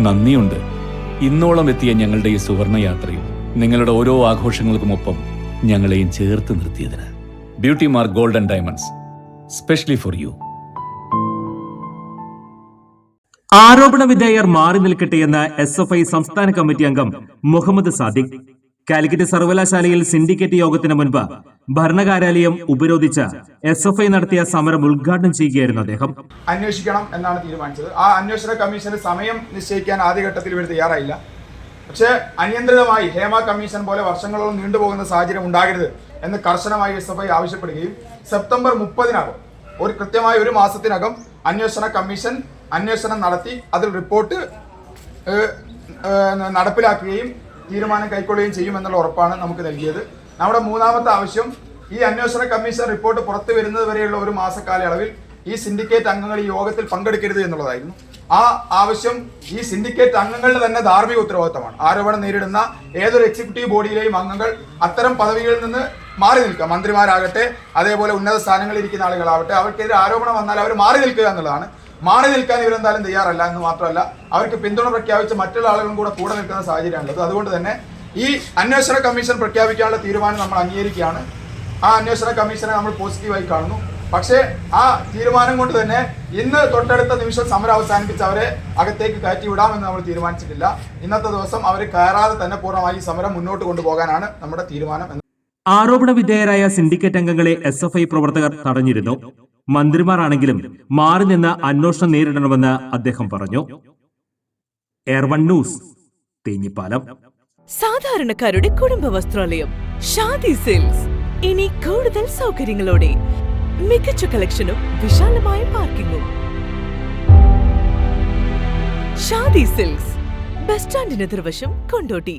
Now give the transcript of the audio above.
നന്ദിയുണ്ട്. ഇന്നോളം എത്തിയ ഞങ്ങളുടെ ഈ സുവർണയാത്രയിൽ നിങ്ങളുടെ ഓരോ ആഘോഷങ്ങൾക്കുമൊപ്പം ഞങ്ങളെയും ചേർത്ത് നിർത്തിയതിന്. Beauty mark gold and diamonds, specially for you. ആരോപണ വിധേയർ മാറി നിൽക്കട്ടെയെന്ന SFI സംസ്ഥാന കമ്മിറ്റി അംഗം മുഹമ്മദ് സാദിഖ് കാലിക്കറ്റ് സർവകലാശാലയിൽ സിൻഡിക്കേറ്റ് യോഗത്തിന് മുൻപ് ഭരണകാര്യാലയം ഉപരോധിച്ച് SFI നടത്തിയ സമരം ഉദ്ഘാടനം ചെയ്യുകയായിരുന്നു അദ്ദേഹം. അന്വേഷിക്കണം എന്നാണ് തീരുമാനിച്ചത്. ആ അന്വേഷണ കമ്മീഷന് സമയം നിശ്ചയിക്കാൻ ആദ്യഘട്ടത്തിൽ ഇവർ തയ്യാറായില്ല. പക്ഷേ അനിയന്ത്രിതമായി ഹേമ കമ്മീഷൻ പോലെ വർഷങ്ങളോളം നീണ്ടുപോകുന്ന സാഹചര്യം ഉണ്ടാകരുത് എന്ന് കർശനമായി SFI ആവശ്യപ്പെടുകയും സെപ്റ്റംബർ 30 ഒരു കൃത്യമായ ഒരു മാസത്തിനകം അന്വേഷണ കമ്മീഷൻ അന്വേഷണം നടത്തി അതിൽ റിപ്പോർട്ട് നടപ്പിലാക്കുകയും തീരുമാനം കൈക്കൊള്ളുകയും ചെയ്യുമെന്നുള്ള ഉറപ്പാണ് നമുക്ക് നൽകിയത്. നമ്മുടെ മൂന്നാമത്തെ ആവശ്യം ഈ അന്വേഷണ കമ്മീഷൻ റിപ്പോർട്ട് പുറത്തു വരുന്നത് വരെയുള്ള ഒരു മാസക്കാലയളവിൽ ഈ സിൻഡിക്കേറ്റ് അംഗങ്ങൾ ഈ യോഗത്തിൽ പങ്കെടുക്കരുത് എന്നുള്ളതായിരുന്നു. ആ ആവശ്യം ഈ സിൻഡിക്കേറ്റ് അംഗങ്ങളുടെ തന്നെ ധാർമ്മിക ഉത്തരവാദിത്തമാണ്. ആരോപണം നേരിടുന്ന ഏതൊരു എക്സിക്യൂട്ടീവ് ബോഡിയിലെയും അംഗങ്ങൾ അത്തരം പദവികളിൽ നിന്ന് മാറി നിൽക്കുക. മന്ത്രിമാരാകട്ടെ, അതേപോലെ ഉന്നത സ്ഥാനങ്ങളിൽ ഇരിക്കുന്ന ആളുകളാവട്ടെ, അവർക്കെതിരെ ആരോപണം വന്നാൽ അവർ മാറി നിൽക്കുക എന്നുള്ളതാണ്. മാറി നിൽക്കാൻ ഇവരെന്തായാലും തയ്യാറല്ല എന്ന് മാത്രമല്ല, അവർക്ക് പിന്തുണ പ്രഖ്യാപിച്ച് മറ്റുള്ള ആളുകളും കൂടെ നിൽക്കുന്ന സാഹചര്യമാണുള്ളത്. അതുകൊണ്ട് തന്നെ ഈ അന്വേഷണ കമ്മീഷൻ പ്രഖ്യാപിക്കാനുള്ള തീരുമാനം നമ്മൾ അംഗീകരിക്കുകയാണ്. ആ അന്വേഷണ കമ്മീഷനെ നമ്മൾ പോസിറ്റീവായി കാണുന്നു. പക്ഷേ ആ തീരുമാനം കൊണ്ട് തന്നെ ഇന്ന് തൊട്ടടുത്ത നിമിഷം സമരം അവസാനിപ്പിച്ച് അവരെ അകത്തേക്ക് കയറ്റി വിടാമെന്ന് നമ്മൾ തീരുമാനിച്ചിട്ടില്ല. ഇന്നത്തെ ദിവസം അവർ കയറാതെ തന്നെ പൂർണ്ണമായി സമരം മുന്നോട്ട് കൊണ്ടുപോകാനാണ് നമ്മുടെ തീരുമാനം. ആരോപണ വിധേയരായ സിൻഡിക്കേറ്റ് അംഗങ്ങളെ SFI പ്രവർത്തകർ തടഞ്ഞിരുന്നു. മന്ത്രിമാരാണെങ്കിലും മാറി നിന്ന് അന്വേഷണം നേരിടണമെന്ന് അദ്ദേഹം പറഞ്ഞു. എയർ1 ന്യൂസ്, തേഞ്ഞിപ്പാലം. സാധാരണക്കാരുടെ കുടുംബ വസ്ത്രാലയം ഷാദി സിൽക്സ് ഇനി കൂടുതൽ സൗകര്യങ്ങളോടെ മികച്ച കളക്ഷനും വിശാലമായ പാർക്കിംഗും. ഷാദി സിൽക്സ്, ബസ് സ്റ്റാൻഡിന് എതിർവശം, കൊണ്ടോട്ടി.